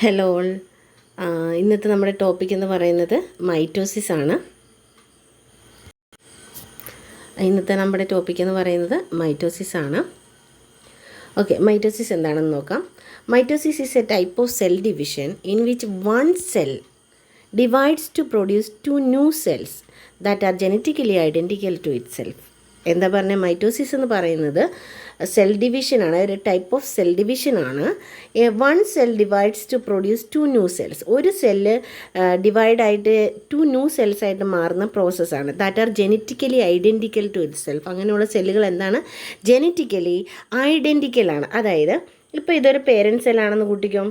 Hello all. ഇന്നത്തെ നമ്മുടെ topic എന്ന് പറയുന്നത് മൈറ്റോസിസ് ആണ്. ഓക്കെ, മൈറ്റോസിസ് എന്താണെന്ന് നോക്കാം. Mitosis is a type of cell division in which one cell divides to produce two new cells that are genetically identical to itself. എന്താ പറഞ്ഞാൽ mitosis എന്ന് പറയുന്നത് സെൽ ഡിവിഷനാണ്, ഒരു ടൈപ്പ് ഓഫ് സെൽ ഡിവിഷനാണ്. One cell divides to produce two new cells. ഒരു cell ഡിവൈഡായിട്ട് two new cells ആയിട്ട് മാറുന്ന പ്രോസസ്സാണ്. That are genetically identical to itself. അങ്ങനെയുള്ള സെല്ലുകൾ എന്താണ്? ജനറ്റിക്കലി ഐഡൻറ്റിക്കലാണ്. അതായത് ഇപ്പോൾ ഇതൊരു പേരൻറ്റ് സെല്ലാണെന്ന് കൂട്ടിക്കും.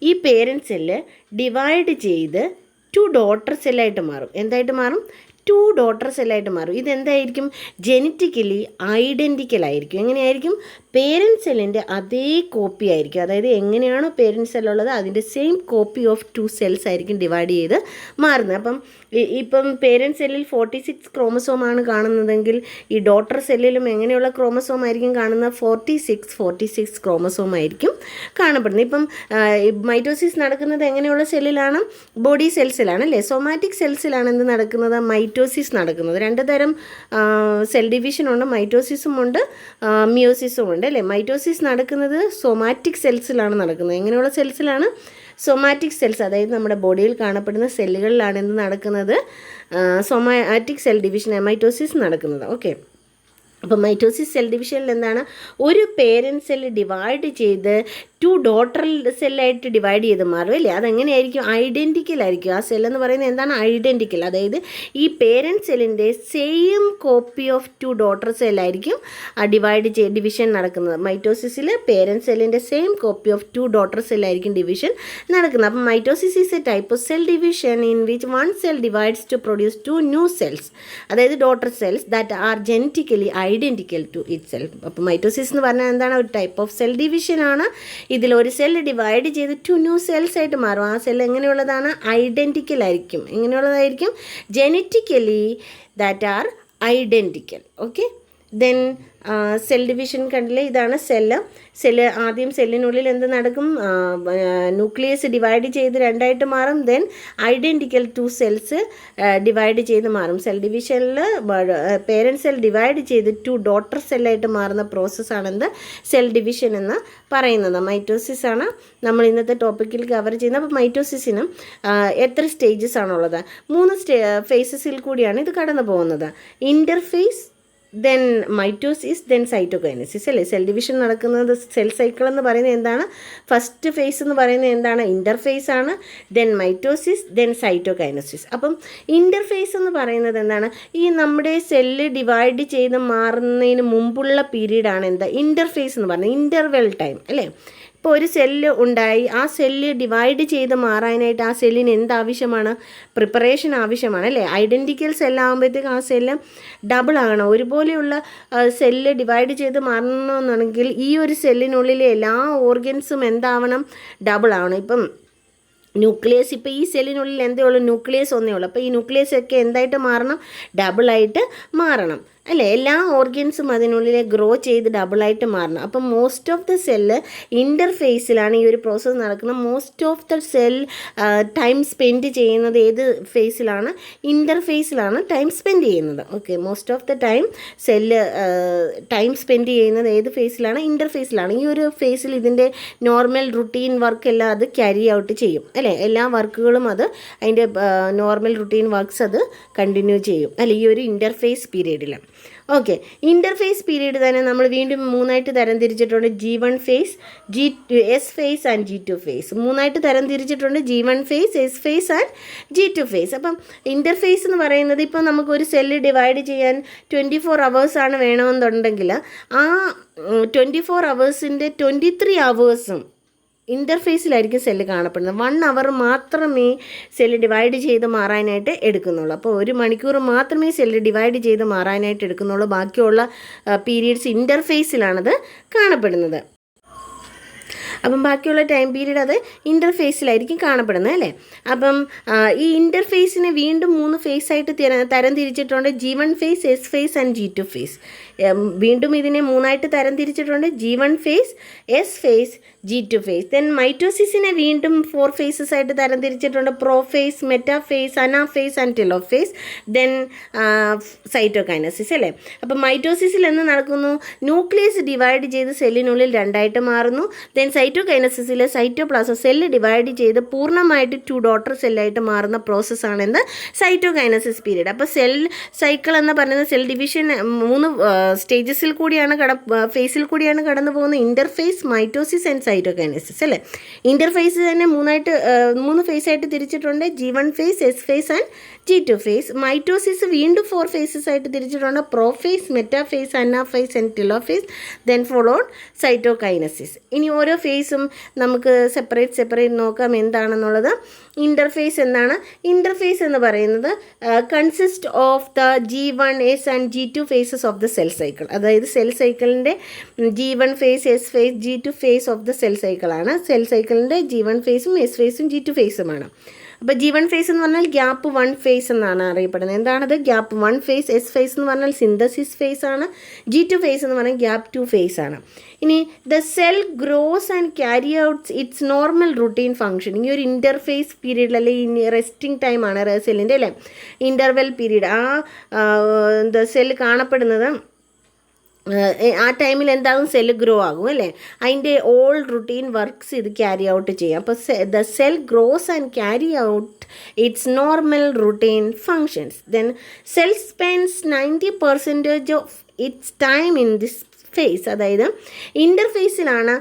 ഈ പേരൻറ്റ് സെല്ല് ഡിവൈഡ് ചെയ്ത് ടു ഡോട്ടർ സെല്ലായിട്ട് മാറും. എന്തായിട്ട് മാറും? ടു ഡോട്ടർ സെല്ലായിട്ട് മാറും. ഇതെന്തായിരിക്കും? ജനറ്റിക്കലി ഐഡൻറ്റിക്കൽ ആയിരിക്കും. എങ്ങനെയായിരിക്കും? പേരൻറ്റ് സെല്ലിൻ്റെ അതേ കോപ്പി ആയിരിക്കും. അതായത് എങ്ങനെയാണോ പേരൻറ്റ് സെല്ലുള്ളത് അതിൻ്റെ same copy of two cells ആയിരിക്കും ഡിവൈഡ് ചെയ്ത് മാറുന്നത്. ഇപ്പം പേരൻറ്റ് സെല്ലിൽ 46 ക്രോമസോമാണ് കാണുന്നതെങ്കിൽ ഈ ഡോട്ടർ സെല്ലിലും എങ്ങനെയുള്ള ക്രോമസോം ആയിരിക്കും കാണുന്നത്? 46 ക്രോമസോം ആയിരിക്കും കാണപ്പെടുന്നത്. ഇപ്പം മൈറ്റോസിസ് നടക്കുന്നത് എങ്ങനെയുള്ള സെല്ലിലാണ്? ബോഡി സെൽസിലാണ് അല്ലേ? സൊമാറ്റിക് സെൽസിലാണ് എന്ത് നടക്കുന്നത്? മൈറ്റോസിസ് നടക്കുന്നത്. രണ്ട് തരം സെൽ ഡിവിഷനുണ്ട്, മൈറ്റോസിസും ഉണ്ട്, മിയോസിസും ഉണ്ട് അല്ലേ? മൈറ്റോസിസ് നടക്കുന്നത് സൊമാറ്റിക് സെൽസിലാണ് നടക്കുന്നത്. എങ്ങനെയുള്ള സെൽസിലാണ്? സൊമാറ്റിക് സെൽസ്, അതായത് നമ്മുടെ ബോഡിയിൽ കാണപ്പെടുന്ന സെല്ലുകളിലാണ് എന്ത് നടക്കുന്നത്? സൊമാറ്റിക് സെൽ ഡിവിഷൻ മൈറ്റോസിസ് നടക്കുന്നത്. ഓക്കെ, അപ്പോൾ മൈറ്റോസിസ് സെൽ ഡിവിഷനിൽ എന്താണ്? ഒരു പേരൻറ്റ് സെല്ല് ഡിവൈഡ് ചെയ്ത് ടു ഡോട്ടർ സെല്ലായിട്ട് ഡിവൈഡ് ചെയ്ത് മാറും അല്ലേ? അതെങ്ങനെയായിരിക്കും? ഐഡൻറ്റിക്കൽ ആയിരിക്കും. ആ സെല്ലെന്ന് പറയുന്നത് എന്താണ്? ഐഡൻറ്റിക്കൽ. അതായത് ഈ പേരൻറ്റ് സെല്ലിൻ്റെ same copy of two daughter സെല്ലായിരിക്കും ഡിവിഷൻ നടക്കുന്നത്. മൈറ്റോസിസിൽ പേരൻറ്റ് സെല്ലിൻ്റെ same copy of two daughter സെല്ലായിരിക്കും ഡിവിഷൻ നടക്കുന്നത്. അപ്പം mitosis is a type of cell division in which one cell divides to produce two new cells, അതായത് daughter cells that are genetically identical to itself. അപ്പോൾ mitosis എന്ന് പറഞ്ഞാൽ എന്താണ്? ഒരു type of cell ഡിവിഷനാണ്. ഇതിൽ ഒരു സെല്ല് ഡിവൈഡ് ചെയ്ത് ടു ന്യൂ സെൽസ് ആയിട്ട് മാറും. ആ സെൽ എങ്ങനെയുള്ളതാണ്? ഐഡൻറ്റിക്കൽ ആയിരിക്കും. എങ്ങനെയുള്ളതായിരിക്കും? Genetically that are identical. Okay, then cell division കണ്ടില്ലേ? ഇതാണ് സെല്ല്. ആദ്യം സെല്ലിനുള്ളിൽ എന്ത് നടക്കും? ന്യൂക്ലിയസ് ഡിവൈഡ് ചെയ്ത് രണ്ടായിട്ട് മാറും. Then identical two cells divide ചെയ്ത് മാറും. സെൽ ഡിവിഷനിൽ പേരൻറ്റ് സെൽ ഡിവൈഡ് ചെയ്ത് ടു ഡോട്ടർ സെല്ലായിട്ട് മാറുന്ന പ്രോസസ്സാണെന്ത്? സെൽ ഡിവിഷൻ എന്ന് പറയുന്നത്. മൈറ്റോസിസ് ആണ് നമ്മൾ ഇന്നത്തെ ടോപ്പിക്കിൽ കവർ ചെയ്യുന്നത്. അപ്പോൾ മൈറ്റോസിസിനും എത്ര സ്റ്റേജസ് ആണുള്ളത്? 3 ഫേസസിൽ കൂടിയാണ് ഇത് കടന്നു പോകുന്നത്. Interface, then mitosis, then cytokinesis അല്ലേ? സെൽ ഡിവിഷൻ നടക്കുന്നത് സെൽ സൈക്കിൾ എന്ന് പറയുന്നത് എന്താണ്? ഫസ്റ്റ് ഫേസ് എന്ന് പറയുന്നത് എന്താണ്? ഇൻ്റർഫേസ് ആണ്. Then mitosis, then cytokinesis. അപ്പം ഇൻ്റർഫേസ് എന്ന് പറയുന്നത് എന്താണ്? ഈ നമ്മുടെ സെല്ല് ഡിവൈഡ് ചെയ്ത് മാറുന്നതിന് മുമ്പുള്ള പീരീഡാണ് എന്താ? ഇൻ്റർഫേസ് എന്ന് പറയുന്നത്. ഇൻ്റർവെൽ ടൈം അല്ലേ? ഇപ്പോൾ ഒരു സെല്ല് ഉണ്ടായി, ആ സെല്ല് ഡിവൈഡ് ചെയ്ത് മാറാനായിട്ട് ആ സെല്ലിന് എന്താവശ്യമാണ്? പ്രിപ്പറേഷൻ ആവശ്യമാണ് അല്ലേ? ഐഡൻറ്റിക്കൽ സെല്ലാകുമ്പോഴത്തേക്ക് ആ സെല്ല് ഡബിൾ ആകണം. ഒരുപോലെയുള്ള സെല്ല് ഡിവൈഡ് ചെയ്ത് മാറണമെന്നുണ്ടെങ്കിൽ ഈ ഒരു സെല്ലിനുള്ളിലെ എല്ലാ ഓർഗൻസും എന്താവണം? ഡബിൾ ആവണം. ഇപ്പം ന്യൂക്ലിയസ്, ഇപ്പോൾ ഈ സെല്ലിനുള്ളിൽ എന്തേ ഉള്ളൂ? ന്യൂക്ലിയസ് ഒന്നേ ഉള്ളൂ. അപ്പോൾ ഈ ന്യൂക്ലിയസ് ഒക്കെ എന്തായിട്ട് മാറണം? ഡബിളായിട്ട് മാറണം അല്ലേ? എല്ലാ ഓർഗൻസും അതിനുള്ളിൽ ഗ്രോ ചെയ്ത് ഡബിളായിട്ട് മാറണം. അപ്പം മോസ്റ്റ് ഓഫ് ദ സെല്ല് ഇൻ്റർഫേസിലാണ് ഈ ഒരു പ്രോസസ്സ് നടക്കുന്നത്. Most of the cell time spend ചെയ്യുന്നത് ഏത് ഫേസിലാണ്? ഇൻ്റർഫേസിലാണ് ടൈം സ്പെൻഡ് ചെയ്യുന്നത്. Okay, most of the cell time spend ചെയ്യുന്നത് ഏത് ഫേസിലാണ്? ഇൻ്റർഫേസിലാണ്. ഈ ഒരു ഫേസിൽ ഇതിൻ്റെ നോർമൽ റുട്ടീൻ വർക്ക് എല്ലാം അത് ക്യാരി ഔട്ട് ചെയ്യും അല്ലേ? എല്ലാ വർക്കുകളും അത് അതിൻ്റെ നോർമൽ റുട്ടീൻ വർക്ക്സ് അത് കണ്ടിന്യൂ ചെയ്യും അല്ലേ? ഈ ഒരു ഇൻ്റർഫേസ് പീരീഡിൽ. ഓക്കെ, ഇൻ്റർഫേസ് പീരീഡ് തന്നെ നമ്മൾ വീണ്ടും 3ആയിട്ട് തരംതിരിച്ചിട്ടുണ്ട്. G1 phase, S phase and G2 phase. 3ആയിട്ട് തരംതിരിച്ചിട്ടുണ്ട്. G1 phase, S phase and G2 phase. അപ്പം ഇൻ്റർഫേസ് എന്ന് പറയുന്നത് ഇപ്പോൾ നമുക്കൊരു സെല്ല് ഡിവൈഡ് ചെയ്യാൻ 24 hours വേണമെന്നുണ്ടെങ്കിൽ ആ 24 hours-ൻ്റെ 23 hours ഇൻ്റർഫേസിലായിരിക്കും സെല്ല് കാണപ്പെടുന്നത്. 1 hour മാത്രമേ സെല്ല് ഡിവൈഡ് ചെയ്ത് മാറാനായിട്ട് എടുക്കുന്നുള്ളൂ. അപ്പോൾ 1 മണിക്കൂർ മാത്രമേ സെല്ല് ഡിവൈഡ് ചെയ്ത് മാറാനായിട്ട് എടുക്കുന്നുള്ളൂ. ബാക്കിയുള്ള പീരീഡ്സ് ഇൻ്റർഫേസിലാണത് കാണപ്പെടുന്നത്. അപ്പം ബാക്കിയുള്ള ടൈം പീരീഡ് അത് ഇൻ്റർഫേസിലായിരിക്കും കാണപ്പെടുന്നത് അല്ലേ. അപ്പം ഈ ഇൻ്റർഫേസിനെ വീണ്ടും 3 ഫേസായിട്ട് തരം തിരിച്ചിട്ടുണ്ട്. G1 phase, S phase and G2 phase. വീണ്ടും ഇതിനെ 3ആയിട്ട് തരം തിരിച്ചിട്ടുണ്ട്. G1 phase, S phase, G2 phase. Then മൈറ്റോസിസിനെ വീണ്ടും 4 ഫേസസ് ആയിട്ട് തരം തിരിച്ചിട്ടുണ്ട്. Prophase, metaphase, anaphase and telophase. Then cytokinesis അല്ലേ. അപ്പം മൈറ്റോസിസിൽ എന്ന് നടക്കുന്നു, ന്യൂക്ലിയസ് ഡിവൈഡ് ചെയ്ത് സെല്ലിനുള്ളിൽ 2ആയിട്ട് മാറുന്നു. ദെൻ സൈറ്റോകൈനസിസിൽ സൈറ്റോപ്ലാസം സെല്ല് ഡിവൈഡ് ചെയ്ത് പൂർണ്ണമായിട്ട് 2 ഡോട്ടർ സെല്ലായിട്ട് മാറുന്ന പ്രോസസ്സാണ് എന്ത്, സൈറ്റോകൈനസിസ് പീരീഡ്. അപ്പോൾ സെൽ സൈക്കിൾ എന്ന് പറയുന്നത് സെൽ ഡിവിഷൻ 3 സ്റ്റേജസിൽ കൂടിയാണ് ഫേസിൽ കൂടിയാണ് കടന്നു പോകുന്നത്. ഇൻ്റർഫേസ്, മൈറ്റോസിസ് ആൻഡ് സൈറ്റോകൈനസിസ് അല്ലേ. ഇൻ്റർഫേസ് തന്നെ 3 ഫേസായിട്ട് തിരിച്ചിട്ടുണ്ട്. G1 phase, S phase and G2 phase. Mitosis വീണ്ടും 4 ഫേസസ് ആയിട്ട് തിരിച്ചിട്ടുണ്ട്. Prophase, metaphase, anaphase and telophase. Then followed cytokinesis. ഇനി ഓരോ ഫേസും നമുക്ക് സെപ്പറേറ്റ് നോക്കാം എന്താണെന്നുള്ളത്. ഇൻ്റർഫേസ് എന്താണ്? ഇൻ്റർഫേസ് എന്ന് പറയുന്നത് consist of the G1, S and G2 phases of the cell cycle. അതായത് സെൽ സൈക്കിളിൻ്റെ G1 phase, S phase, G2 phase of the cell സൈക്കിളാണ്. സെൽ സൈക്കിളിൻ്റെ G1 ഫേസും S ഫേസും G2 ഫേസുമാണ്. അപ്പോൾ G1 ഫേസ് എന്ന് പറഞ്ഞാൽ ഗ്യാപ്പ് 1 ഫേസ് എന്നാണ് അറിയപ്പെടുന്നത്. എന്താണത്? Gap 1 face. S ഫേസ് എന്ന് പറഞ്ഞാൽ സിന്തസിസ് ഫേസ് ആണ്. G2 ഫേസ് എന്ന് പറഞ്ഞാൽ ഗ്യാപ്പ് 2 ഫേസ് ആണ്. ഇനി the cell gross and carry out it's normal routine function. ഈ ഒരു ഇൻ്റർഫേസ് പീരീഡിൽ അല്ലെങ്കിൽ റെസ്റ്റിംഗ് ടൈമാണ് സെല്ലിൻ്റെ അല്ലേ, ഇൻ്റർവെൽ പീരീഡ്. സെല്ല് കാണപ്പെടുന്നത് ആ ടൈമിൽ എന്താകും, സെല്ല് ഗ്രോ ആകും അല്ലേ. അതിൻ്റെ ഓൾ റുട്ടീൻ വർക്ക്സ് ഇത് ക്യാരി ഔട്ട് ചെയ്യാം. അപ്പോൾ the cell gross and carry out it's normal routine functions. Then cell spends 90% of its time in this face. അതായത് ഇൻ്റർഫേസിലാണ്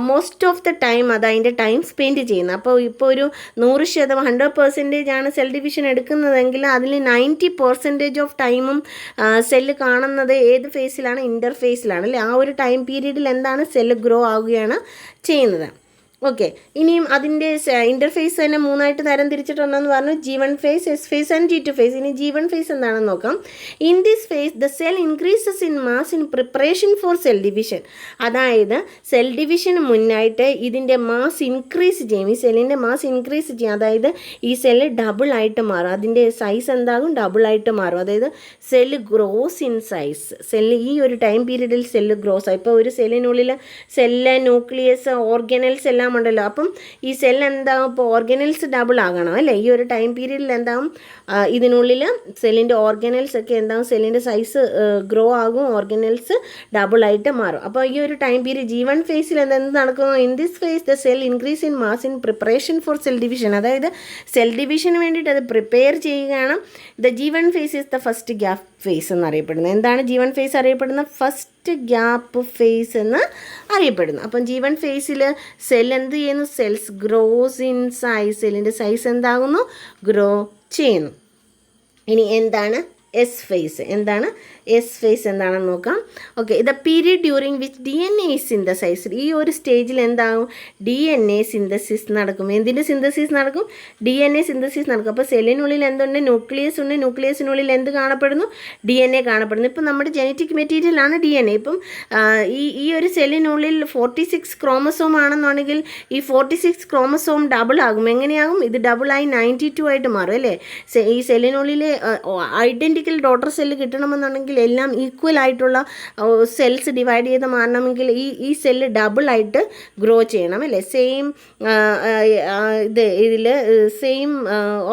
മോസ്റ്റ് ഓഫ് ദ ടൈം അതിൻ്റെ ടൈം സ്പെൻഡ് ചെയ്യുന്നത്. അപ്പോൾ ഇപ്പോൾ ഒരു 100% ആണ് സെൽ ഡിവിഷൻ എടുക്കുന്നതെങ്കിൽ അതിൽ 90% ഓഫ് ടൈമും സെല്ല് കാണുന്നത് ഏത് ഫേസിലാണ്? ഇൻ്റർഫേസിലാണ് അല്ലേ. ആ ഒരു ടൈം പീരീഡിൽ എന്താണ്, സെല്ല് ഗ്രോ ആവുകയാണ് ചെയ്യുന്നത്. ഓക്കെ, ഇനിയും അതിൻ്റെ ഇൻ്റർഫേസ് തന്നെ 3ആയിട്ട് തരം തിരിച്ചിട്ടുണ്ടെന്ന് പറഞ്ഞു. G1 phase, S phase and G2 phase. ഇനി G1 ഫേസ് എന്താണെന്ന് നോക്കാം. In this phase the cell increases in mass in preparation for cell division. അതായത് സെൽ ഡിവിഷന് മുന്നായിട്ട് ഇതിൻ്റെ മാസ് ഇൻക്രീസ് ചെയ്യും. ഈ സെല്ലിൻ്റെ മാസ് ഇൻക്രീസ് ചെയ്യും. അതായത് ഈ സെല്ല് ഡബിൾ ആയിട്ട് മാറും. അതിൻ്റെ സൈസ് എന്താകും, ഡബിൾ ആയിട്ട് മാറും. അതായത് cell grows in size. Cell ഈ ഒരു ടൈം പീരീഡിൽ സെല്ല് ഗ്രോസ് ആയി. ഇപ്പോൾ ഒരു സെല്ലിനുള്ളിൽ സെല്ല്, ന്യൂക്ലിയസ്, ഓർഗനൽസ് എല്ലാം ഉണ്ടല്ലോ. അപ്പം ഈ സെൽ എന്താകും, ഇപ്പോൾ ഓർഗനൽസ് ഡബിൾ ആകണം അല്ലേ. ഈ ഒരു ടൈം പീരീഡിൽ എന്താകും, ഇതിനുള്ളിൽ സെല്ലിൻ്റെ ഓർഗനൽസ് ഒക്കെ എന്താകും, സെല്ലിൻ്റെ സൈസ് ഗ്രോ ആകും, ഓർഗനൽസ് ഡബിൾ ആയിട്ട് മാറും. അപ്പോൾ ഈ ഒരു ടൈം പീരീഡ് G1 ഫേസിൽ എന്ത് നടക്കുന്നു? In this phase the cell increase in mass in preparation for cell division. അതായത് സെൽ ഡിവിഷന് വേണ്ടിയിട്ട് അത് പ്രിപ്പയർ ചെയ്യുകയാണ്. The G1 phase is the first gap phase എന്നറിയപ്പെടുന്നത്. എന്താണ് G1 ഫേസ് അറിയപ്പെടുന്നത്? ഫസ്റ്റ് ഗ്യാപ്പ് ഫേസ് എന്ന് അറിയപ്പെടുന്നു. അപ്പം G1 ഫേസിൽ സെൽ എന്ത് ചെയ്യുന്നു? Cells grows in size. സെല്ലിൻ്റെ സൈസ് എന്താകുന്നു? ഗ്രോ ചെയ്യുന്നു. ഇനി എന്താണ് S ഫേസ്? എന്താണ് S ഫേസ് എന്താണെന്ന് നോക്കാം. Okay, the period during which DNA is synthesized. ഈ ഒരു സ്റ്റേജിൽ എന്താകും? DNA സിന്തസിസ് നടക്കും. എന്തിൻ്റെ സിന്തസിസ് നടക്കും? DNA സിന്തസിസ് നടക്കും. അപ്പോൾ സെല്ലിനുള്ളിൽ എന്തുണ്ട്? ന്യൂക്ലിയസ് ഉണ്ട്. ന്യൂക്ലിയസിനുള്ളിൽ എന്ത് കാണപ്പെടുന്നു? DNA കാണപ്പെടുന്നു. ഇപ്പം നമ്മുടെ ജനറ്റിക് മെറ്റീരിയലാണ് DNA. ഇപ്പം ഈ ഒരു സെല്ലിനുള്ളിൽ 46 ക്രോമസോം ആണെന്നുണ്ടെങ്കിൽ ഈ 46 ക്രോമസോം ഡബിൾ ആകും. എങ്ങനെയാകും? ഇത് ഡബിളായി 92 ആയിട്ട് മാറും അല്ലേ. ഈ സെല്ലിനുള്ളിൽ ഐഡൻറ്റിക്കൽ ഡോട്ടർ സെല്ല് കിട്ടണമെന്നുണ്ടെങ്കിൽ എല്ലാം ഈക്വൽ ആയിട്ടുള്ള സെൽസ് ഡിവൈഡ് ചെയ്ത് മാറണമെങ്കിൽ ഈ സെല്ല് ഡബിളായിട്ട് ഗ്രോ ചെയ്യണം അല്ലേ. സെയിം ഇതിൽ സെയിം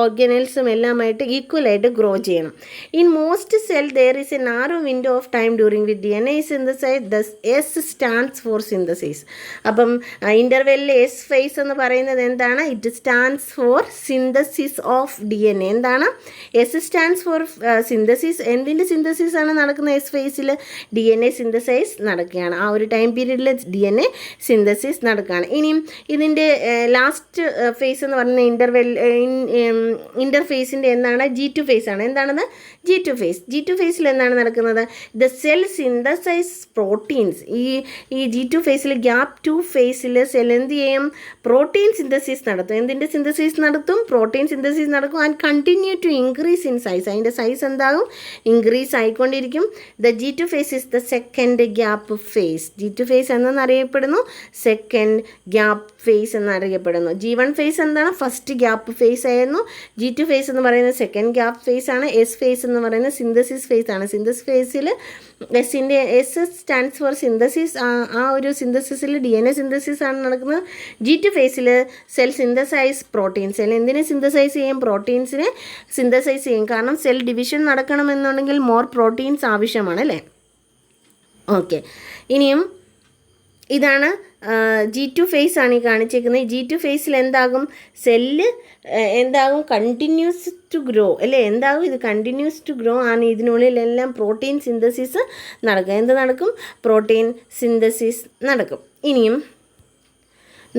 ഓർഗനൽസും എല്ലാമായിട്ട് ഈക്വലായിട്ട് ഗ്രോ ചെയ്യണം. In most cell there is a narrow window of time during with DNA synthesize. The S stands for synthesis. അപ്പം ഇൻ്റർവെല്ലിൽ S ഫേസ് എന്ന് പറയുന്നത് എന്താണ്? It stands for synthesis of DNA. എന്താണ്? S stands for synthesis. എന്തിൻ്റെ synthesis ആണ് നടക്കുന്നത്? S ഫേസിൽ DNA സിന്തസൈസ് നടക്കുകയാണ്. ആ ഒരു ടൈം പീരീഡിൽ DNA സിന്തസിസ് നടക്കുകയാണ്. ഇനിയും ഇതിൻ്റെ ലാസ്റ്റ് ഫേസ് എന്ന് പറയുന്നത് ഇൻ്റർഫേസിൻ്റെ എന്താണ്? G2 ഫേസ് ആണ്. എന്താണത്? G2 face. G2 ഫേസിൽ എന്താണ് നടക്കുന്നത്? The cell synthesize proteins. ഈ G2 ഫേസിൽ ഗ്യാപ്പ് 2 ഫേസിൽ സെൽ എന്ത് ചെയ്യും? പ്രോട്ടീൻ സിന്തസിസ് നടത്തും. എന്തിൻ്റെ സിന്തസിസ് നടത്തും? പ്രോട്ടീൻ സിന്തസിസ് നടക്കും. And continue to increase in size. അതിൻ്റെ സൈസ് എന്താ? എന്താകും, ഇൻക്രീസ് ആയിക്കൊണ്ടിരിക്കും. The G2 phase is the second gap phase. G2 phase എന്നറിയപ്പെടുന്നു, സെക്കൻഡ് ഗ്യാപ്പ് ഫേസ് എന്നറിയപ്പെടുന്നു. G1 ഫേസ് എന്താണ്, ഫസ്റ്റ് ഗ്യാപ്പ് ഫേസ് ആയിരുന്നു. G2 ഫേസ് എന്ന് പറയുന്നത് സെക്കൻഡ് ഗ്യാപ്പ് ഫേസ് ആണ്. എസ് ഫേസ് എന്ന് പറയുന്നത് സിന്തസിസ് ഫേസ് ആണ്. സിന്തസിസ് ഫേസിൽ എസ് സ്റ്റാൻഡ്സ് ഫോർ സിന്തസിസ്. ആ ഒരു സിന്തസിസിൽ DNA സിന്തസിസ് ആണ് നടക്കുന്നത്. G2 ഫേസിൽ സെൽ സിന്തസൈസ് പ്രോട്ടീൻ. സെൽ എന്തിനെ സിന്തസൈസ് ചെയ്യും, പ്രോട്ടീൻസിനെ സിന്തസൈസ് ചെയ്യും. കാരണം സെൽ ഡിവിഷൻ നടക്കണമെന്നുണ്ടെങ്കിൽ മോർ പ്രോട്ടീൻസ് ആവശ്യമാണ് അല്ലേ. ഓക്കെ, ഇനിയും ഇതാണ് G2 ഫേസ് ആണ് ഈ കാണിച്ചേക്കുന്നത്. G2 ഫേസിൽ എന്താകും, സെല്ല് എന്താകും, കണ്ടിന്യൂസ് ടു ഗ്രോ അല്ലേ. എന്താകും, ഇത് കണ്ടിന്യൂസ് ടു ഗ്രോ ആണ്. ഇതിനുള്ളിലെല്ലാം പ്രോട്ടീൻ സിന്തസിസ് നടക്കും. എന്ത് നടക്കും, പ്രോട്ടീൻ സിന്തസിസ് നടക്കും. ഇനിയും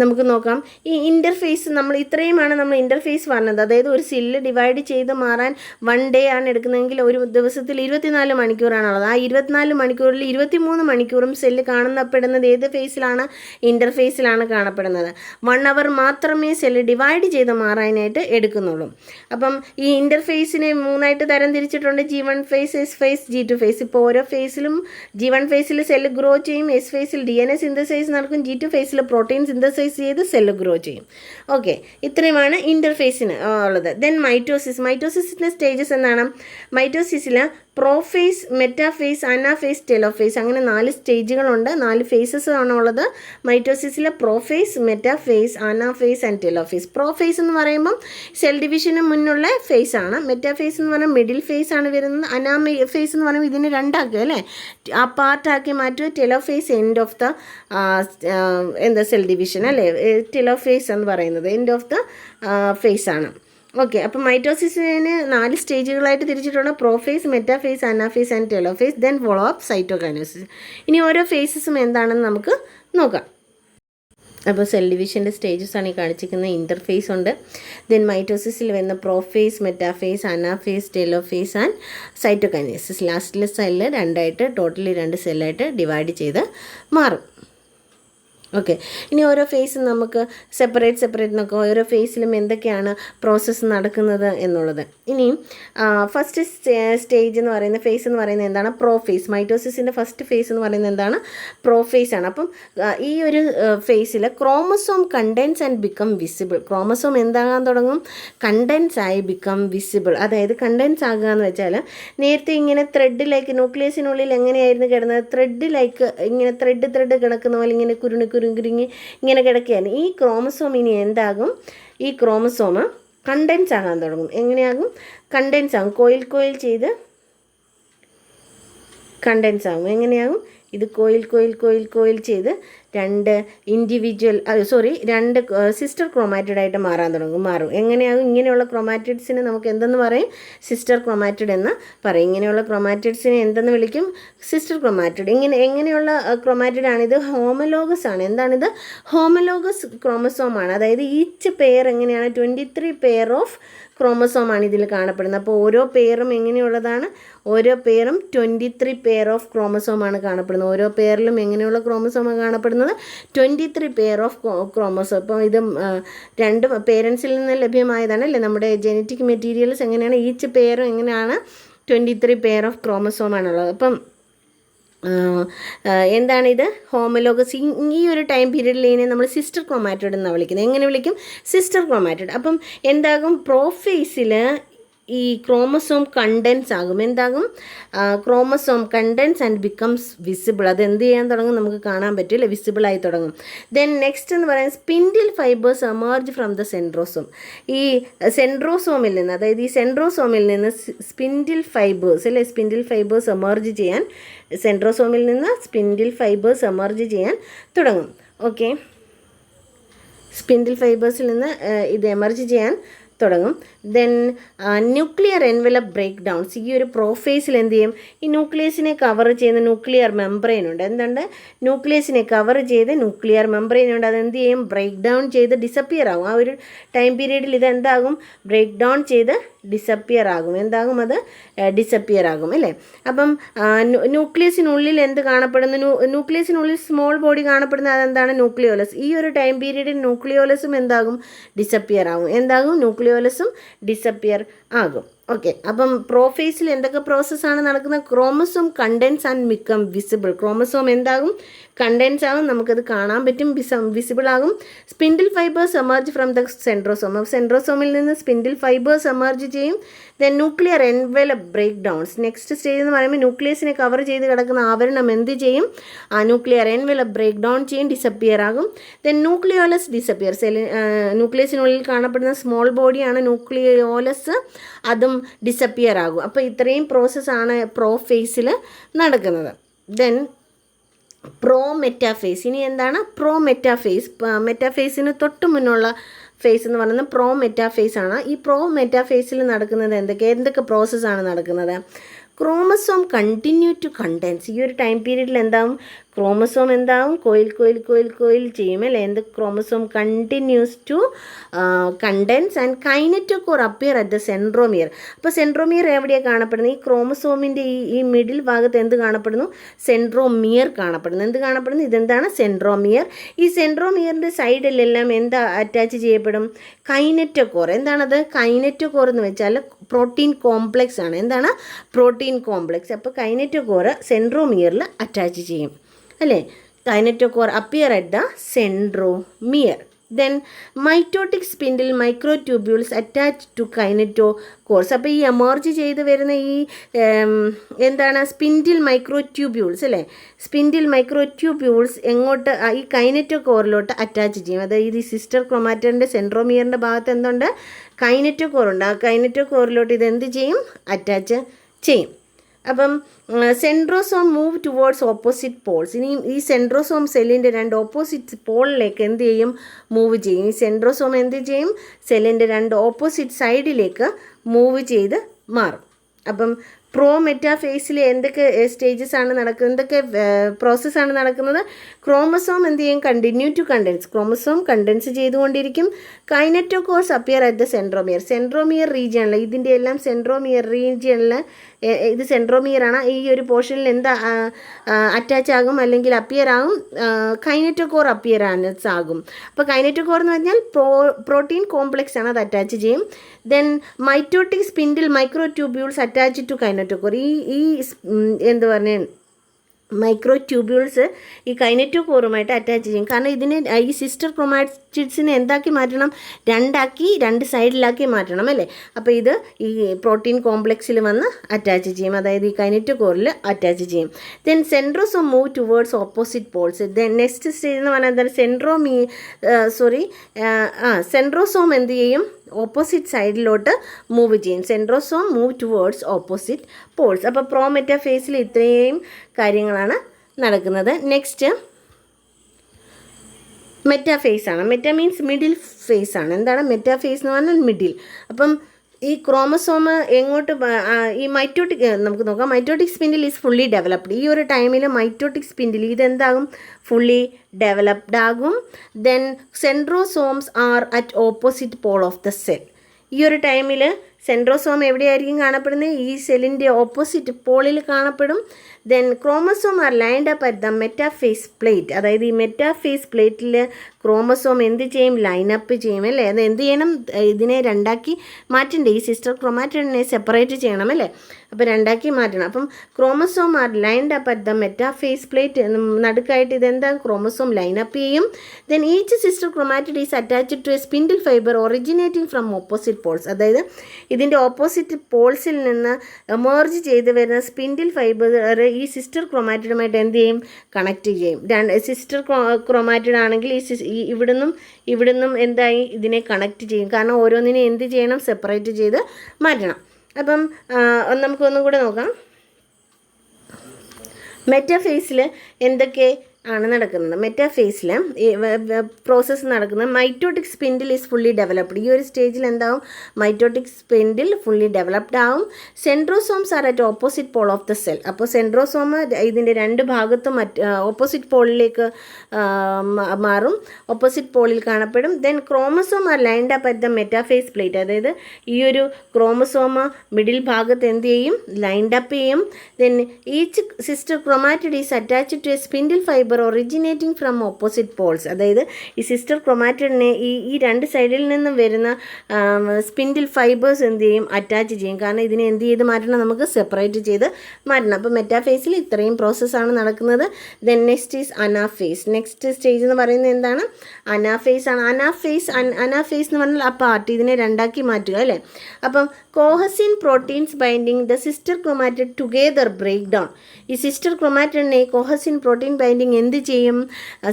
നമുക്ക് നോക്കാം ഈ ഇൻ്റർഫേസ്. നമ്മൾ ഇത്രയുമാണ് നമ്മൾ ഇൻ്റർഫേസ് പറഞ്ഞത്. അതായത് ഒരു സെല്ല് ഡിവൈഡ് ചെയ്ത് മാറാൻ 1 ഡേ ആണ് എടുക്കുന്നതെങ്കിൽ ഒരു ദിവസത്തിൽ 24 മണിക്കൂറാണുള്ളത്. ആ 24 മണിക്കൂറിൽ 23 മണിക്കൂറും സെല്ല് കാണപ്പെടുന്നത് ഏത് ഫേസിലാണ്, ഇൻ്റർഫേസിലാണ് കാണപ്പെടുന്നത്. 1 അവർ മാത്രമേ സെല്ല് ഡിവൈഡ് ചെയ്ത് മാറാനായിട്ട് എടുക്കുന്നുള്ളൂ. അപ്പം ഈ ഇൻ്റർഫേസിനെ 3ആയിട്ട് തരം തിരിച്ചിട്ടുണ്ട്. G1 face, S face, G2 face. ഇപ്പോൾ ഓരോ ഫേസിലും G1 ഫേസിൽ സെല്ല് ഗ്രോ ചെയ്യും, എസ് ഫേസിൽ DNA സിന്തസൈസ് നടക്കും, G2 ഫേസിൽ പ്രോട്ടീൻ സിന്തസൈസ് ചെയ്ത് സെല്ല് ഗ്രോ ചെയ്യും. ഓക്കെ, ഇത്രയുമാണ് ഇൻ്റർഫേസിന് ഉള്ളത്. ദെൻ മൈറ്റോസിസിൻ്റെ സ്റ്റേജസ് എന്താണ്, മൈറ്റോസിസിൽ പ്രോഫേസ്, മെറ്റാഫേസ്, അനാഫേസ്, ടെലോഫേസ്, അങ്ങനെ 4 സ്റ്റേജുകളുണ്ട്. 4 ഫേസസ് ആണ് ഉള്ളത് മൈറ്റോസിസിലെ. Prophase, metaphase, anaphase and telophase. Prophase എന്ന് പറയുമ്പം സെൽ ഡിവിഷന് മുന്നുള്ള ഫേസ് ആണ്. മെറ്റാഫേസ് എന്ന് പറയുമ്പോൾ മിഡിൽ ഫേസ് ആണ് വരുന്നത്. അനാഫേസ് എന്ന് പറയുമ്പോൾ ഇതിനെ 2 അല്ലേ, ആ പാർട്ടാക്കി മാറ്റുക. Telophase end of the cell division അല്ലേ. ടെലോഫേസ് എന്ന് പറയുന്നത് എൻഡ് ഓഫ് ദ ഫേസ് ആണ്. ഓക്കെ, അപ്പം മൈറ്റോസിസിന് 4 സ്റ്റേജുകളായിട്ട് തിരിച്ചിട്ടുണ്ട്. Prophase, metaphase, anaphase and telophase. Then follow up cytokinesis. ഇനി ഓരോ ഫേസസും എന്താണെന്ന് നമുക്ക് നോക്കാം. അപ്പോൾ സെൽ ഡിവിഷൻ്റെ സ്റ്റേജസ് ആണ് ഈ കാണിച്ചിരിക്കുന്നത്. ഇൻ്റർഫേസ് ഉണ്ട്, ദെൻ മൈറ്റോസിസിൽ വരുന്ന prophase, metaphase, anaphase, telophase and cytokinesis. ലാസ്റ്റിലെ സെല്ല് 2ആയിട്ട്, ടോട്ടലി 2 സെല്ലായിട്ട് ഡിവൈഡ് ചെയ്ത് മാറും. ഓക്കെ, ഇനി ഓരോ ഫേസും നമുക്ക് സെപ്പറേറ്റ് നോക്കാം. ഓരോ ഫേസിലും എന്തൊക്കെയാണ് പ്രോസസ്സ് നടക്കുന്നത് എന്നുള്ളത്. ഇനി ഫസ്റ്റ് സ്റ്റേജ് എന്ന് പറയുന്ന ഫേസ് എന്ന് പറയുന്നത് എന്താണ്, പ്രോഫേസ്. മൈറ്റോസിസിൻ്റെ ഫസ്റ്റ് ഫേസ് എന്ന് പറയുന്നത് എന്താണ്, പ്രോഫേസ് ആണ്. അപ്പം ഈ ഒരു ഫേസിൽ chromosome condense and become visible. Chromosome എന്താകാൻ തുടങ്ങും, കണ്ടൻസ് ആയി ബിക്കം വിസിബിൾ. അതായത് കണ്ടൻസ് ആകുക എന്ന് വെച്ചാൽ നേരത്തെ ഇങ്ങനെ ത്രെഡിലേക്ക്, ന്യൂക്ലിയസിനുള്ളിൽ എങ്ങനെയായിരുന്നു കിടന്നത്, ത്രെഡിലേക്ക് ഇങ്ങനെ ത്രെഡ് കിടക്കുന്ന പോലെ ഇങ്ങനെ കുരുങ്ങി ഇങ്ങനെ കിടക്കുകയാണ്. ഈ ക്രോമസോം ഇനി എന്താകും, ഈ ക്രോമസോം കണ്ടൻസ് ആകാൻ തുടങ്ങും. എങ്ങനെയാകും, കണ്ടൻസ് ആകും. കോയിൽ ചെയ്ത് കണ്ടൻസ് ആകും. എങ്ങനെയാകും, ഇത് കോയിൽ ചെയ്ത് 2 സിസ്റ്റർ ക്രോമാറ്റിഡായിട്ട് മാറും. എങ്ങനെയാകും, ഇങ്ങനെയുള്ള ക്രോമാറ്റിഡ്സിനെ നമുക്ക് എന്തെന്ന് പറയും, സിസ്റ്റർ ക്രോമാറ്റിഡ് എന്ന് പറയും. ഇങ്ങനെയുള്ള ക്രോമാറ്റിഡ്സിനെ എന്തെന്ന് വിളിക്കും, സിസ്റ്റർ ക്രോമാറ്റിഡ്. എങ്ങനെയുള്ള ക്രോമാറ്റിഡാണ് ഇത്, ഹോമലോഗസ് ആണ്. എന്താണിത്, ഹോമലോഗസ് ക്രോമസോമാണ്. അതായത് ഈച്ച് പെയർ എങ്ങനെയാണ്, 23 പെയർ ഓഫ് ക്രോമസോമാണ് ഇതിൽ കാണപ്പെടുന്നത്. അപ്പോൾ ഓരോ പെയറും എങ്ങനെയുള്ളതാണ്, ഓരോ പെയറും 23 പെയർ ഓഫ് ക്രോമസോമാണ് കാണപ്പെടുന്നത്. ഓരോ പെയറിലും എങ്ങനെയുള്ള ക്രോമസോമാണ് കാണപ്പെടുന്നത്, 23 പെയർ ഓഫ് ക്രോമസോം. അപ്പോൾ ഇത് 2 പേരൻസിൽ നിന്ന് ലഭ്യമായതാണ് അല്ലേ. നമ്മുടെ ജെനറ്റിക് മെറ്റീരിയൽസ് എങ്ങനെയാണ്, ഈച്ച് പെയറും എങ്ങനെയാണ് 23 പെയർ ഓഫ് ക്രോമസോമാണുള്ളത്. അപ്പം എന്താണിത്, ഹോമലോഗസ്. ഈ ഒരു ടൈം പീരീഡിൽ ഇതിനെ നമ്മൾ സിസ്റ്റർ ക്രോമാറ്റിഡ് എന്നാണ് വിളിക്കുന്നത്. എങ്ങനെ വിളിക്കും, സിസ്റ്റർ ക്രോമാറ്റിഡ്. അപ്പം എന്താകും, പ്രോഫേസിൽ ഈ ക്രോമസോം കണ്ടൻസ് ആകും. എന്താകും, chromosome condense and becomes visible. അത് എന്ത് ചെയ്യാൻ തുടങ്ങും, നമുക്ക് കാണാൻ പറ്റില്ല, വിസിബിൾ ആയി തുടങ്ങും. ദെൻ നെക്സ്റ്റ് എന്ന് പറയുന്നത് spindle fibres emerge from the centrosome. ഈ സെൻട്രോസോമിൽ നിന്ന്, അതായത് ഈ സെൻട്രോസോമിൽ നിന്ന് സ്പിൻഡിൽ ഫൈബേഴ്സ് എമർജ് ചെയ്യാൻ, സെൻട്രോസോമിൽ നിന്ന് സ്പിൻഡിൽ ഫൈബേഴ്സ് എമർജ് ചെയ്യാൻ തുടങ്ങും. ഓക്കെ, സ്പിൻഡിൽ ഫൈബേഴ്സിൽ നിന്ന് ഇത് എമർജ് ചെയ്യാൻ തുടങ്ങും. Then nuclear envelope break downs. ഈ ഒരു പ്രോഫേസിൽ എന്ത് ചെയ്യും, ഈ ന്യൂക്ലിയസിനെ കവർ ചെയ്യുന്ന ന്യൂക്ലിയർ മെംബ്രെയിൻ ഉണ്ട്. എന്തുണ്ട്, ന്യൂക്ലിയസിനെ കവർ ചെയ്ത് ന്യൂക്ലിയർ മെംബ്രെയിൻ ഉണ്ട്. അതെന്ത് ചെയ്യും, ബ്രേക്ക് ഡൗൺ ചെയ്ത് ഡിസപ്പിയർ ആകും. ആ ഒരു ടൈം പീരീഡിൽ ഇത് എന്താകും, ബ്രേക്ക് ഡൗൺ ചെയ്ത് ഡിസപ്പിയർ ആകും. എന്താകും, അത് ഡിസപ്പിയർ ആകും അല്ലേ. അപ്പം ന്യൂക്ലിയസിനുള്ളിൽ എന്ത് കാണപ്പെടുന്നു, ന്യൂക്ലിയസിനുള്ളിൽ സ്മോൾ ബോഡി കാണപ്പെടുന്നത് അതെന്താണ്, ന്യൂക്ലിയോലസ്. ഈ ഒരു ടൈം പീരീഡിൽ ന്യൂക്ലിയോലസും എന്താകും, ഡിസപ്പിയർ ആകും. എന്താകും, ന്യൂക്ലിയോലസും ഡിസപ്പിയർ ആകും. ഓക്കെ, അപ്പം പ്രോഫേസിൽ എന്തൊക്കെ പ്രോസസ്സാണ് നടക്കുന്നത്? Chromosome condense and become visible. Chromosome എന്താകും? കണ്ടൻസ് ആകും, നമുക്കത് കാണാൻ പറ്റും, വിസിബിൾ ആകും. Spindle fibres emerge from the centrosome. സെൻട്രോസോമിൽ നിന്ന് സ്പിൻഡിൽ ഫൈബേഴ്സ് എമർജ് ചെയ്യും. Then nuclear envelope break downs. Next stage എന്ന് പറയുമ്പോൾ ന്യൂക്ലിയസിനെ കവർ ചെയ്ത് കിടക്കുന്ന ആവരണം എന്ത് ചെയ്യും? ആ ന്യൂക്ലിയർ എൻവലപ്പ് ബ്രേക്ക് ഡൗൺ ചെയ്യും, ഡിസപ്പിയർ ആകും. Then nucleolus disappear. ന്യൂക്ലിയസിനുള്ളിൽ കാണപ്പെടുന്ന സ്മോൾ ബോഡിയാണ് ന്യൂക്ലിയോലസ്, അതും ഡിസപ്പിയർ ആകും. അപ്പോൾ ഇത്രയും പ്രോസസ്സാണ് പ്രോഫേസിൽ നടക്കുന്നത്. Then metaphase. ഇനി എന്താണ് മെറ്റാഫേസ്? മെറ്റാഫേസിന് തൊട്ട് മുന്നുള്ള ഫേസ് എന്ന് പറയുന്നത് മെറ്റാഫേസ് ആണ്. ഈ മെറ്റാഫേസിൽ നടക്കുന്നത് എന്തൊക്കെ പ്രോസസ്സാണ് നടക്കുന്നത്? Chromosome continue to condense. ഈ ഒരു ടൈം പീരീഡിൽ എന്താവും? ക്രോമസോം എന്താവും? കോയിൽ ചെയ്യും അല്ലേ? Chromosome continues to condense and kinetochore appear at the centromere. അപ്പോൾ സെൻട്രോമിയർ എവിടെയാണ് കാണപ്പെടുന്നത്? ഈ ക്രോമസോമിൻ്റെ ഈ മിഡിൽ ഭാഗത്ത് എന്ത് കാണപ്പെടുന്നു? സെൻട്രോമിയർ കാണപ്പെടുന്നു. എന്ത് കാണപ്പെടുന്നു? ഇതെന്താണ്? സെൻട്രോമിയർ. ഈ സെൻട്രോമിയറിൻ്റെ സൈഡിലെല്ലാം എന്താ അറ്റാച്ച് ചെയ്യപ്പെടും? കൈനറ്റോകോർ. എന്താണത്? കൈനറ്റോകോർ എന്ന് വെച്ചാൽ പ്രോട്ടീൻ കോംപ്ലക്സ് ആണ്. എന്താണ്? Protein complex. അപ്പോൾ കൈനറ്റോകോർ സെൻട്രോമിയറിൽ അറ്റാച്ച് ചെയ്യും അല്ലേ? Kinetochore appear at the centromere. Then mitotic spindle microtubules attach to kinetochores. അപ്പോൾ ഈ എമർജ് ചെയ്ത് വരുന്ന ഈ എന്താണ്? സ്പിൻഡിൽ മൈക്രോട്യൂബ്യൂൾസ് അല്ലേ? സ്പിൻഡിൽ മൈക്രോട്യൂബ്യൂൾസ് എങ്ങോട്ട്? ഈ കൈനറ്റോകോറിലോട്ട് അറ്റാച്ച് ചെയ്യും. അതായത് ഈ സിസ്റ്റർ ക്രൊമാറ്റിൻ്റെ സെൻട്രോമിയറിൻ്റെ ഭാഗത്ത് എന്തുണ്ട്? കൈനറ്റോകോർ ഉണ്ട്. ആ കൈനറ്റോകോറിലോട്ട് ഇതെന്ത് ചെയ്യും? അറ്റാച്ച് ചെയ്യും. അപ്പം centrosome move towards opposite Paul's. ഇനി ഈ സെൻട്രോസോം സെല്ലിൻ്റെ രണ്ട് ഓപ്പോസിറ്റ് പോളിലേക്ക് എന്ത് ചെയ്യും? മൂവ് ചെയ്യും. ഈ സെൻട്രോസോം എന്ത് ചെയ്യും? സെല്ലിൻ്റെ രണ്ട് ഓപ്പോസിറ്റ് സൈഡിലേക്ക് മൂവ് ചെയ്ത് മാറും. അപ്പം മെറ്റാഫേസിൽ എന്തൊക്കെ സ്റ്റേജസ് ആണ് നടക്കുന്നത്? എന്തൊക്കെ പ്രോസസ്സാണ് നടക്കുന്നത്? ക്രോമസോം എന്ത് ചെയ്യും? Continue to condense. Chromosome condense ചെയ്തുകൊണ്ടിരിക്കും. Kinetochores appear at the centromere. Centromere റീജിയണിൽ, ഇതിൻ്റെ എല്ലാം സെൻട്രോമിയർ റീജിയണിൽ, ഇത് സെൻട്രോമിയറാണ്. ഈ ഒരു പോർഷനിൽ എന്താ അറ്റാച്ച് ആകും അല്ലെങ്കിൽ അപ്പിയർ ആകും? കൈനറ്റോകോർ അപ്പിയറാൻസ് ആകും. അപ്പോൾ കൈനറ്റോകോർ എന്ന് പറഞ്ഞാൽ പ്രോട്ടീൻ കോംപ്ലക്സ് ആണ്, അത് അറ്റാച്ച് ചെയ്യും. Then mitotic spindle microtubules attach to kinetochore. ഈ എന്ത് പറഞ്ഞ മൈക്രോട്യൂബ്യൂൾസ് ഈ കൈനറ്റോകോറുമായിട്ട് അറ്റാച്ച് ചെയ്യും. കാരണം ഇതിനെ ഈ സിസ്റ്റർ ക്രൊമാറ്റിഡ്സിനെ എന്താക്കി മാറ്റണം? രണ്ട് സൈഡിലാക്കി മാറ്റണം അല്ലേ? അപ്പോൾ ഇത് ഈ പ്രോട്ടീൻ കോംപ്ലക്സിൽ വന്ന് അറ്റാച്ച് ചെയ്യും, അതായത് ഈ കൈനറ്റോകോറിൽ അറ്റാച്ച് ചെയ്യും. Then centrosome move towards opposite Paul's. Then next stage എന്ന് പറഞ്ഞാൽ എന്താണ്? സെൻട്രോസോം എന്ത് ചെയ്യും? ഓപ്പോസിറ്റ് സൈഡിലോട്ട് മൂവ് ചെയ്യും. Centrosome move towards opposite Paul's. അപ്പോൾ മെറ്റാഫേസിൽ ഇത്രയും കാര്യങ്ങളാണ് നടക്കുന്നത്. നെക്സ്റ്റ് മെറ്റാഫേസ് ആണ്. മെറ്റാ മീൻസ് മിഡിൽ ഫേസ് ആണ്. എന്താണ് മെറ്റാഫേസ് എന്ന് പറഞ്ഞാൽ? മിഡിൽ. അപ്പം ഈ ക്രോമസോം എങ്ങോട്ട്? ഈ മൈറ്റോട്ടിക് നമുക്ക് നോക്കാം. Mitotic spindle is fully developed. ഈ ഒരു ടൈമിൽ മൈറ്റോട്ടിക് സ്പിൻഡിൽ ഇതെന്താകും? ഫുള്ളി ഡെവലപ്ഡ് ആകും. Then centrosomes are at opposite pole of the cell. ഈ ഒരു ടൈമിൽ സെൻട്രോസോം എവിടെയായിരിക്കും കാണപ്പെടുന്നത്? ഈ സെല്ലിൻ്റെ ഓപ്പോസിറ്റ് പോളിൽ കാണപ്പെടും. Then chromosome are lined up at the metaphase plate. അതായത് ഈ മെറ്റാഫേസ് പ്ലേറ്റിൽ ക്രോമസോം എന്ത് ചെയ്യും? ലൈനപ്പ് ചെയ്യും അല്ലേ? അത് എന്ത് ചെയ്യണം? ഇതിനെ രണ്ടാക്കി മാറ്റണ്ടേ? ഈ സിസ്റ്റർ ക്രൊമാറ്റിഡിനെ സെപ്പറേറ്റ് ചെയ്യണം അല്ലേ? അപ്പോൾ രണ്ടാക്കി മാറ്റണം. അപ്പം chromosome are lined up at the metaphase plate. നടുക്കായിട്ട് ഇതെന്താ? ക്രോമസോം ലൈനപ്പ് ചെയ്യും. Then each sister chromatid is attached to a spindle fibre originating from opposite poles. അതായത് ഇതിൻ്റെ ഓപ്പോസിറ്റ് പോൾസിൽ നിന്ന് എമർജ് ചെയ്ത് വരുന്ന സ്പിൻഡിൽ ഫൈബർ ഈ സിസ്റ്റർ ക്രൊമാറ്റിഡുമായിട്ട് എന്ത് ചെയ്യും? കണക്ട് ചെയ്യും. സിസ്റ്റർ ക്രൊമാറ്റിഡ് ആണെങ്കിൽ ഈ ഇവിടുന്നും എന്തായി? ഇതിനെ കണക്ട് ചെയ്യും. കാരണം ഓരോന്നിനെ എന്ത് ചെയ്യണം? സെപ്പറേറ്റ് ചെയ്ത് മാറ്റണം. അപ്പം നമുക്കൊന്നും കൂടെ നോക്കാം. മെറ്റാഫേസിൽ എന്തൊക്കെ ആണ് നടക്കുന്നത്? മെറ്റാഫേസിൽ പ്രോസസ്സ് നടക്കുന്നത് mitotic spindle is fully developed. ഈ ഒരു സ്റ്റേജിൽ എന്താവും? മൈറ്റോട്ടിക് സ്പിൻഡിൽ ഫുള്ളി ഡെവലപ്ഡ് ആവും. Centrosomes are at opposite pole of the cell. അപ്പോൾ സെൻട്രോസോം ഇതിൻ്റെ രണ്ട് ഭാഗത്തും ഓപ്പോസിറ്റ് പോളിലേക്ക് മാറും, ഓപ്പോസിറ്റ് പോളിൽ കാണപ്പെടും. Then chromosome are lined up at the metaphase plate. അതായത് ഈ ഒരു ക്രോമസോം മിഡിൽ ഭാഗത്ത് എന്ത് ചെയ്യും? ലൈൻഡ് അപ്പ് ചെയ്യും. Then each sister chromatid is attached to a spindle fibre fibre originating from opposite poles. അതായത് ഈ സിസ്റ്റർ ക്രൊമാറ്റിഡിനെ ഈ രണ്ട് സൈഡിൽ നിന്നും വരുന്ന സ്പിൻഡിൽ ഫൈബേഴ്സ് എന്ത് ചെയ്യും, അറ്റാച്ച് ചെയ്യും. കാരണം ഇതിനെ എന്ത് ചെയ്ത് മാറ്റണം, നമുക്ക് സെപ്പറേറ്റ് ചെയ്ത് മാറ്റണം. അപ്പോൾ മെറ്റാഫേസിൽ ഇത്രയും പ്രോസസ്സാണ് നടക്കുന്നത്. Then next is anaphase. Next stage എന്ന് പറയുന്നത് എന്താണ്, അനാഫേസ് ആണ്. അനാഫേസ് എന്ന് പറഞ്ഞാൽ ആ പാർട്ട് ഇതിനെ രണ്ടാക്കി മാറ്റുക അല്ലേ. അപ്പം cohesin proteins binding the sister chromatid together break down. ഈ സിസ്റ്റർ ക്രൊമാറ്റിഡിനെ കോഹസിൻ പ്രോട്ടീൻ ബൈൻഡിങ് എന്ത് ചെയ്യും,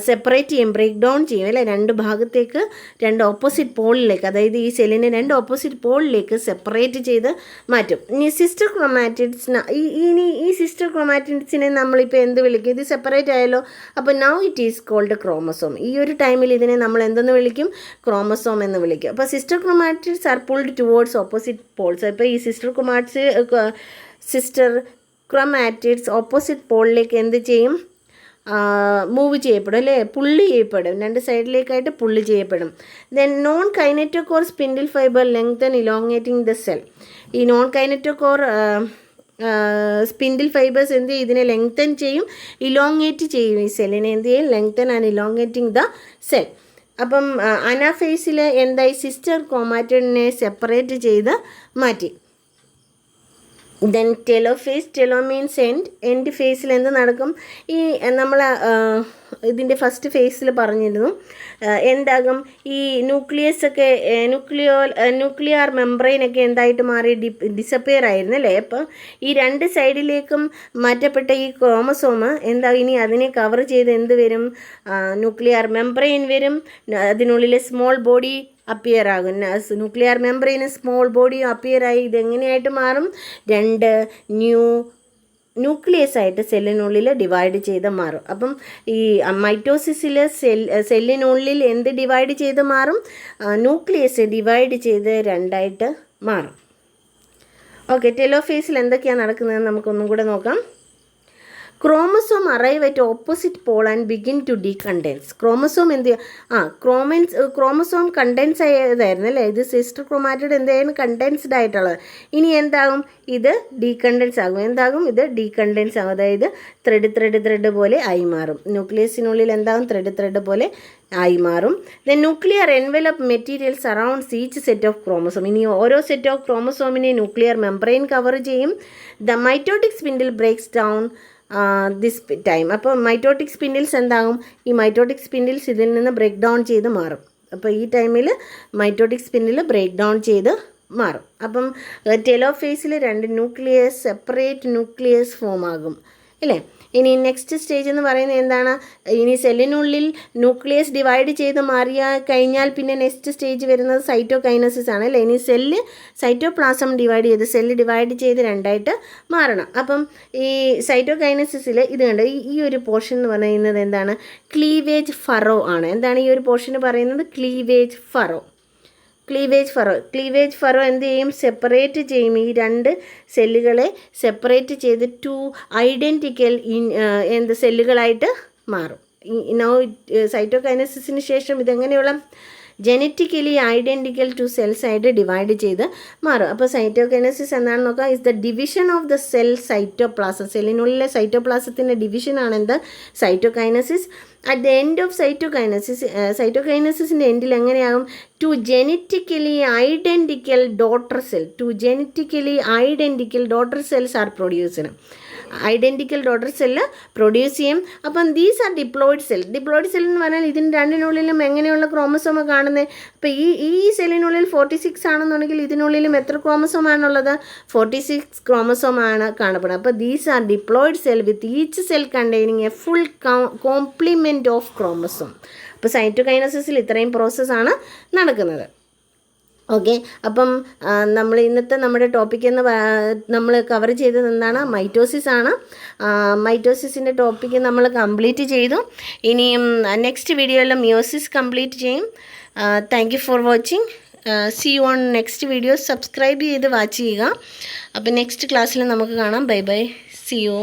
സെപ്പറേറ്റ് ചെയ്യും, ബ്രേക്ക് ഡൗൺ ചെയ്യും അല്ലേ. രണ്ട് ഭാഗത്തേക്ക്, രണ്ട് ഓപ്പോസിറ്റ് പോളിലേക്ക്, അതായത് ഈ സെല്ലിനെ രണ്ട് ഓപ്പോസിറ്റ് പോളിലേക്ക് സെപ്പറേറ്റ് ചെയ്ത് മാറ്റും. ഇനി സിസ്റ്റർ ക്രൊമാറ്റിഡ്സിന് ഈ സിസ്റ്റർ ക്രൊമാറ്റിഡ്സിനെ നമ്മളിപ്പോൾ എന്ത് വിളിക്കും, ഇത് സെപ്പറേറ്റ് ആയല്ലോ. അപ്പോൾ now it is called chromosome. ഈ ഒരു ടൈമിൽ ഇതിനെ നമ്മൾ എന്തെന്ന് വിളിക്കും, ക്രോമസോം എന്ന് വിളിക്കും. അപ്പോൾ sister chromatids are pulled towards opposite poles. ഇപ്പോൾ ഈ സിസ്റ്റർ ക്രൊമാറ്റിഡ്സ് ഓപ്പോസിറ്റ് പോളിലേക്ക് എന്ത് ചെയ്യും, മൂവ് ചെയ്യപ്പെടും അല്ലേ, പുള്ളി ചെയ്യപ്പെടും, രണ്ട് സൈഡിലേക്കായിട്ട് പുള്ളി ചെയ്യപ്പെടും. Then non kinetochore spindle fibre lengthen elongating the cell. ഈ നോൺ കൈനറ്റോകോർ സ്പിൻഡിൽ ഫൈബേഴ്സ് എന്ത് ചെയ്യും, ഇതിനെ ലെങ്തൻ ചെയ്യും, ഇലോങ്ങേറ്റ് ചെയ്യും. ഈ സെല്ലിനെ എന്ത് ചെയ്യും, lengthen and elongating the cell. അപ്പം അനാഫേസിൽ എന്തായി, സിസ്റ്റർ ക്രൊമാറ്റിഡിനെ സെപ്പറേറ്റ് ചെയ്ത് മാറ്റി. Then telophase. Telo means end ഫേസിൽ എന്ത് നടക്കും, ഈ നമ്മൾ ഇതിൻ്റെ ഫസ്റ്റ് ഫേസിൽ പറഞ്ഞിരുന്നു എന്താകും, ഈ ന്യൂക്ലിയസൊക്കെ ന്യൂക്ലിയർ മെംബ്രെയിനൊക്കെ എന്തായിട്ട് മാറി, ഡിസപ്പിയർ ആയിരുന്നു അല്ലേ. അപ്പം ഈ രണ്ട് സൈഡിലേക്കും മാറ്റപ്പെട്ട ഈ ക്രോമസോം എന്താ, ഇനി അതിനെ കവർ ചെയ്ത് എന്ത് വരും, ന്യൂക്ലിയർ മെംബ്രെയിൻ വരും. അതിനുള്ളിൽ സ്മോൾ ബോഡി അപ്പിയർ ആകും. Nuclear membrane small body appear ആയി ഇതെങ്ങനെയായിട്ട് മാറും, രണ്ട് ന്യൂക്ലിയസ് ആയിട്ട് സെല്ലിനുള്ളിൽ ഡിവൈഡ് ചെയ്ത് മാറും. അപ്പം ഈ മൈറ്റോസിസിൽ സെല്ലിനുള്ളിൽ എന്ത് ഡിവൈഡ് ചെയ്ത് മാറും, ന്യൂക്ലിയസ് ഡിവൈഡ് ചെയ്ത് രണ്ടായിട്ട് മാറും. ഓക്കെ, ടെലോഫേസിൽ എന്തൊക്കെയാണ് നടക്കുന്നതെന്ന് നമുക്കൊന്നും കൂടെ നോക്കാം. Chromosome arrive at opposite pole and begin to decondense. Chromosome എന്ത് ക്രോമസോം കണ്ടൻസ് ആയതായിരുന്നു അല്ലേ. ഇത് സിസ്റ്റർ ക്രൊമാറ്റിഡ് എന്തായാലും കണ്ടൻസ്ഡ് ആയിട്ടുള്ളത്. ഇനി എന്താകും, ഇത് ഡീകണ്ടൻസ് ആകും. എന്താകും, ഇത് ഡീകണ്ടൻസ് ആകും. അതായത് ത്രെഡ് പോലെ ആയി മാറും. ന്യൂക്ലിയസിനുള്ളിൽ എന്താകും, ത്രെഡ് പോലെ ആയി മാറും. Then nuclear envelope material surrounds each set of chromosome. ഇനി ഓരോ സെറ്റ് ഓഫ് ക്രോമസോമിനെ ന്യൂക്ലിയർ മെംബ്രെയിൻ കവർ ചെയ്യും. The mitotic spindle breaks down this time. അപ്പോൾ മൈറ്റോട്ടിക് സ്പിൻഡിൽസ് എന്താകും, ഈ മൈറ്റോട്ടിക് സ്പിൻഡിൽസ് ഇതിൽ നിന്ന് ബ്രേക്ക് ഡൗൺ ചെയ്ത് മാറും. അപ്പോൾ ഈ ടൈമിൽ മൈറ്റോട്ടിക് സ്പിൻഡിൽ ബ്രേക്ക് ഡൗൺ ചെയ്ത് മാറും. അപ്പം ടെലോഫേസിൽ രണ്ട് സെപ്പറേറ്റ് ന്യൂക്ലിയസ് ഫോം ആകും അല്ലേ. ഇനി നെക്സ്റ്റ് സ്റ്റേജ് എന്ന് പറയുന്നത് എന്താണ്, ഇനി സെല്ലിനുള്ളിൽ ന്യൂക്ലിയസ് ഡിവൈഡ് ചെയ്ത് മാറിയ കഴിഞ്ഞാൽ പിന്നെ നെക്സ്റ്റ് സ്റ്റേജ് വരുന്നത് സൈറ്റോകൈനസിസ് ആണ് അല്ലേ. ഇനി സൈറ്റോപ്ലാസം ഡിവൈഡ് ചെയ്ത് രണ്ടായിട്ട് മാറണം. അപ്പം ഈ സൈറ്റോകൈനസിസിൽ ഇത് കണ്ട് ഈ ഒരു പോർഷൻ എന്ന് പറയുന്നത് എന്താണ്, ക്ലീവേജ് ഫറോ ആണ്. എന്താണ് ഈ ഒരു പോർഷൻ പറയുന്നത്, ക്ലീവേജ് ഫറോ എന്ത് ചെയ്യും, സെപ്പറേറ്റ് ചെയ്യും. ഈ രണ്ട് സെല്ലുകളെ സെപ്പറേറ്റ് ചെയ്ത് ടു ഐഡൻറ്റിക്കൽ സെല്ലുകളായിട്ട് മാറും. സൈറ്റോകൈനസിസിന് ശേഷം ഇതെങ്ങനെയുള്ള ജനറ്റിക്കലി ഐഡൻറ്റിക്കൽ ടു സെൽസ് ആയിട്ട് ഡിവൈഡ് ചെയ്ത് മാറും. അപ്പോൾ സൈറ്റോകൈനസിസ് എന്താണെന്ന് നോക്കാം. Is the division of the cell cytoplasm. സെല്ലിനുള്ളിലെ സൈറ്റോപ്ലാസത്തിൻ്റെ ഡിവിഷനാണ് എന്ത്, cytokinesis. At the end of സൈറ്റോകൈനസിസിൻ്റെ എൻഡിൽ എങ്ങനെയാകും, two genetically identical daughter cells are produced. Identical daughter cell produce ചെയ്യും. അപ്പം ദീസ് ആർ ഡിപ്ലോയിഡ് സെൽ എന്ന് പറഞ്ഞാൽ ഇതിന് രണ്ടിനുള്ളിലും എങ്ങനെയുള്ള ക്രോമസോം കാണുന്നത്. അപ്പോൾ ഈ സെല്ലിനുള്ളിൽ 46 ആണെന്നുണ്ടെങ്കിൽ ഇതിനുള്ളിലും എത്ര ക്രോമസോം ആണുള്ളത്, 46 ക്രോമസോം ആണ് കാണപ്പെടുന്നത്. അപ്പോൾ these are diploid cell with each cell containing A full compliment of chromosome. അപ്പോൾ സൈറ്റോകൈനസിസിൽ ഇത്രയും പ്രോസസ്സാണ് നടക്കുന്നത്. ഓക്കെ, അപ്പം നമ്മൾ ഇന്നത്തെ നമ്മുടെ ടോപ്പിക് നമ്മൾ കവർ ചെയ്തത് എന്താണ്, മൈറ്റോസിസ് ആണ്. മൈറ്റോസിസിൻ്റെ ടോപ്പിക്ക് നമ്മൾ കംപ്ലീറ്റ് ചെയ്തു. ഇനിയും നെക്സ്റ്റ് വീഡിയോയിൽ മിയോസിസ് കംപ്ലീറ്റ് ചെയ്യും. Thank you for watching. See you on next video. Subscribe ചെയ്ത് വാച്ച് ചെയ്യുക. അപ്പോൾ നെക്സ്റ്റ് ക്ലാസ്സിൽ നമുക്ക് കാണാം. Bye bye, see U.